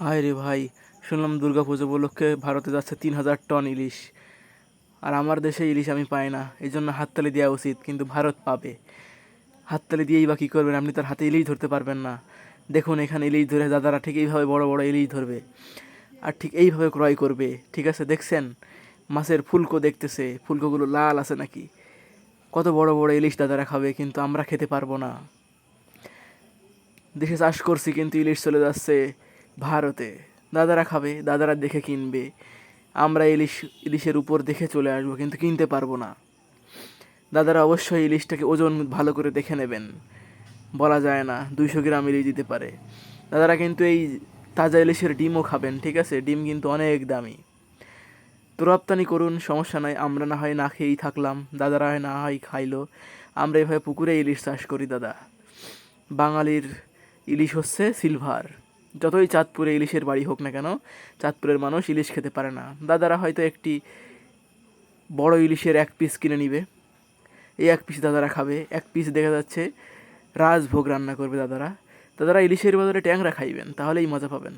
হায় রে ভাই, শুনলাম দুর্গাপুজো উপলক্ষে ভারতে যাচ্ছে 3,000 টন ইলিশ। আর আমার দেশে ইলিশ আমি পাই না, এই জন্য হাততালি দেওয়া উচিত, কিন্তু ভারত পাবে। হাততালি দিয়েই বা কী করবেন, আপনি তার হাতে ইলিশ ধরতে পারবেন না। দেখুন এখানে ইলিশ ধরে দাদারা ঠিক এইভাবে বড় বড় ইলিশ ধরবে, আর ঠিক এইভাবে ক্রয় করবে। ঠিক আছে, দেখছেন মাছের ফুলকো দেখতেছে, ফুলকোগুলো লাল আছে নাকি। কত বড় বড় ইলিশ দাদারা খাবে, কিন্তু আমরা খেতে পারবো না। দেশে চাষ করছি কিন্তু ইলিশ চলে যাচ্ছে ভারতে। দাদারা খাবে, দাদারা দেখে কিনবে। আমরা ইলিশের উপর দেখে চলে আসবো, কিন্তু কিনতে পারবো না। দাদারা অবশ্যই ইলিশটাকে ওজন ভালো করে দেখে নেবেন। বলা যায় না 200 গ্রাম ইলিশ দিতে পারে। দাদারা কিন্তু এই তাজা ইলিশের ডিমও খাবেন, ঠিক আছে? ডিম কিন্তু অনেক দামি। তো রপ্তানি করুন, সমস্যা নাই। আমরা না হয় না খেয়েই থাকলাম, দাদারা হয় না হয় খাইলো। আমরা এভাবে পুকুরে ইলিশ চাষ করি দাদা। বাঙালির ইলিশ হচ্ছে সিলভার। যতই চাঁদপুরে ইলিশের বাড়ি হোক না কেন, চাঁদপুরের মানুষ ইলিশ খেতে পারে না। দাদারা হয়তো একটি বড় ইলিশের 1 পিস কিনে নিবে, এই 1 পিস দাদারা খাবে। 1 পিস দেখা যাচ্ছে রাজভোগ রান্না করবে দাদারা। দাদারা ইলিশের বদলে ট্যাংরা খাইবেন, তাহলেই মজা পাবেন।